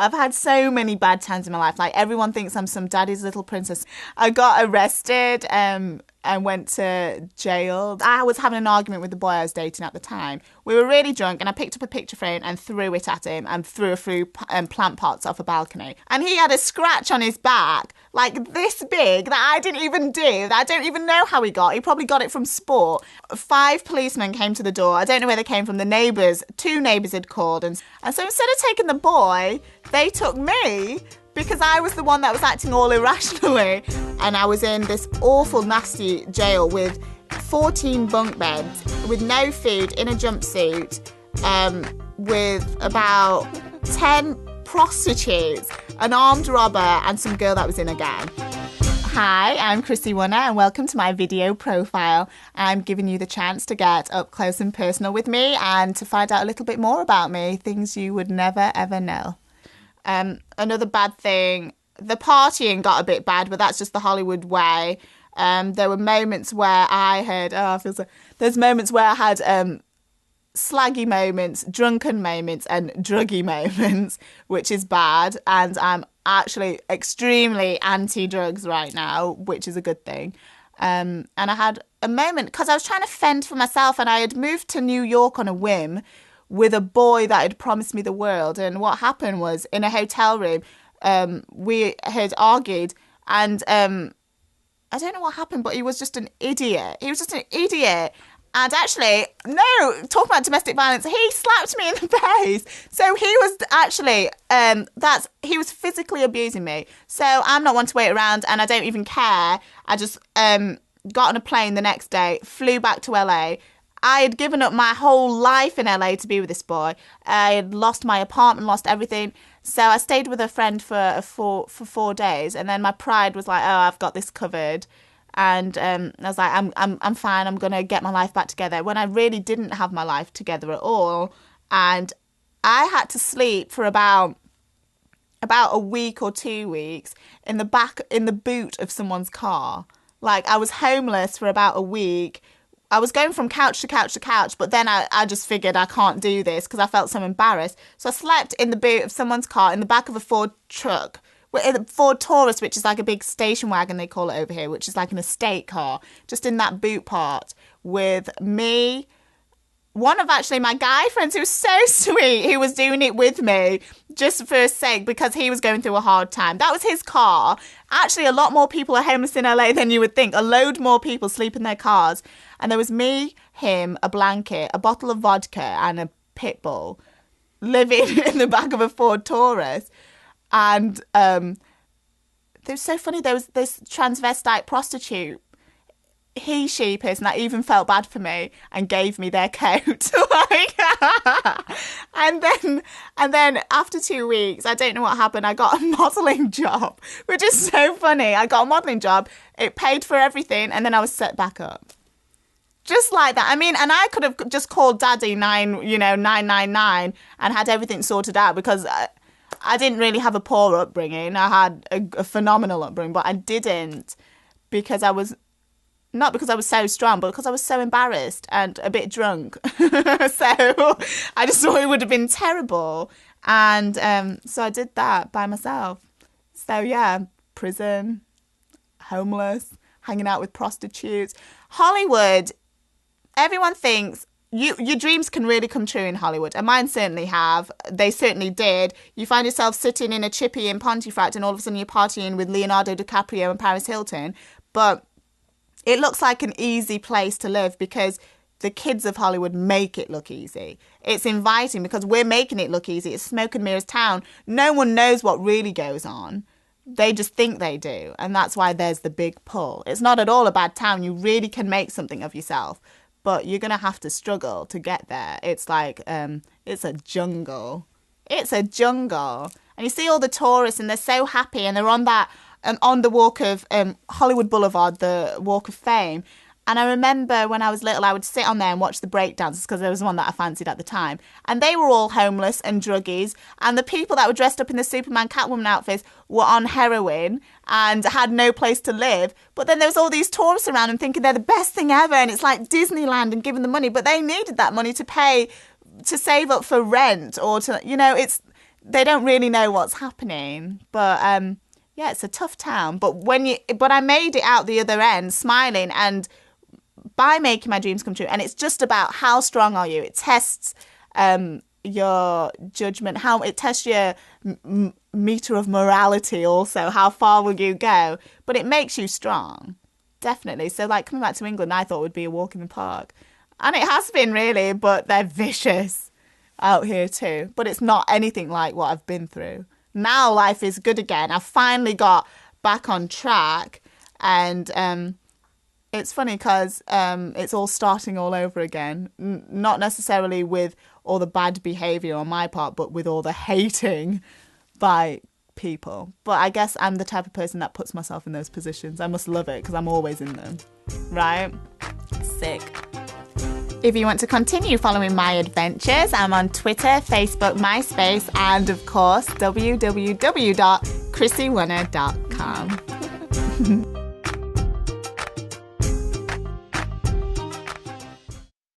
I've had so many bad times in my life. Like, everyone thinks I'm some daddy's little princess. I got arrested and went to jail. I was having an argument with the boy I was dating at the time. We were really drunk, and I picked up a picture frame and threw it at him and threw a few plant pots off a balcony. And he had a scratch on his back, like this big, that I didn't even do, that I don't even know how he got. He probably got it from sport. 5 policemen came to the door. I don't know where they came from. The neighbours, 2 neighbours had called. And so instead of taking the boy, they took me, because I was the one that was acting all irrationally. And I was in this awful, nasty jail with 14 bunk beds, with no food, in a jumpsuit, with about 10 prostitutes, an armed robber, and some girl that was in a gang. Hi, I'm Chrissie Wunna, and welcome to my video profile. I'm giving you the chance to get up close and personal with me and to find out a little bit more about me, things you would never ever know. Another bad thing, the partying got a bit bad, but that's just the Hollywood way. There were moments where I had, there's moments where I had slaggy moments, drunken moments, and druggy moments, which is bad. And I'm actually extremely anti-drugs right now, which is a good thing. And I had a moment, because I was trying to fend for myself, and I had moved to New York on a whim with a boy that had promised me the world. And what happened was, in a hotel room, we had argued, and I don't know what happened, but he was just an idiot. He was just an idiot. And actually, no, talking about domestic violence, he slapped me in the face. So he was actually, he was physically abusing me. So I'm not one to wait around, and I don't even care. I just got on a plane the next day, flew back to LA. I had given up my whole life in LA to be with this boy. I had lost my apartment, lost everything. So I stayed with a friend for 4 days, and then my pride was like, oh, I've got this covered. And I was like, I'm fine. I'm going to get my life back together, when I really didn't have my life together at all. And I had to sleep for about a week or 2 weeks in the boot of someone's car. Like, I was homeless for about a week. I was going from couch to couch to couch, but then I just figured I can't do this because I felt so embarrassed. So I slept in the boot of someone's car in the back of a Ford truck. A Ford Taurus, which is like a big station wagon, they call it over here, which is like an estate car, just in that boot part with me. One of actually my guy friends, who was so sweet, who was doing it with me just for his sake, because he was going through a hard time. That was his car. Actually, a lot more people are homeless in LA than you would think. A load more people sleep in their cars. And there was me, him, a blanket, a bottle of vodka, and a pit bull living in the back of a Ford Taurus. And it was so funny. There was this transvestite prostitute, she person that even felt bad for me and gave me their coat. and then after 2 weeks, I don't know what happened, I got a modelling job, which is so funny. I got a modelling job. It paid for everything, and then I was set back up. Just like that. I mean, and I could have just called Daddy 999 and had everything sorted out, because I didn't really have a poor upbringing. I had a phenomenal upbringing, but I didn't, because I was, not because I was so strong, but because I was so embarrassed and a bit drunk. So I just thought it would have been terrible. And so I did that by myself. So yeah, prison, homeless, hanging out with prostitutes. Hollywood, everyone thinks your dreams can really come true in Hollywood, and mine certainly have. They certainly did. You find yourself sitting in a chippy in Pontefract, and all of a sudden you're partying with Leonardo DiCaprio and Paris Hilton. But it looks like an easy place to live because the kids of Hollywood make it look easy. It's inviting because we're making it look easy. It's smoke and mirrors town. No one knows what really goes on. They just think they do, and that's why there's the big pull. It's not at all a bad town. You really can make something of yourself. But you're going to have to struggle to get there. It's like, it's a jungle. It's a jungle. And you see all the tourists, and they're so happy, and they're on that, on the walk of Hollywood Boulevard, the Walk of Fame. And I remember when I was little, I would sit on there and watch the breakdancers, because there was one that I fancied at the time. And they were all homeless and druggies. And the people that were dressed up in the Superman Catwoman outfits were on heroin and had no place to live. But then there was all these tourists around and thinking they're the best thing ever. And it's like Disneyland, and giving them money. But they needed that money to pay, to save up for rent, or to, they don't really know what's happening. But yeah, it's a tough town. But I made it out the other end smiling, and by making my dreams come true. And it's just about how strong are you. It tests your judgment, how it tests your meter of morality also. How far will you go? But it makes you strong, definitely. So like coming back to England, I thought would be a walk in the park. And it has been really, but they're vicious out here too. But it's not anything like what I've been through. Now life is good again. I've finally got back on track, and it's funny because it's all starting all over again. Not necessarily with all the bad behaviour on my part, but with all the hating by people. But I guess I'm the type of person that puts myself in those positions. I must love it because I'm always in them. Right? Sick. If you want to continue following my adventures, I'm on Twitter, Facebook, MySpace, and of course, www.chrissiewunna.com.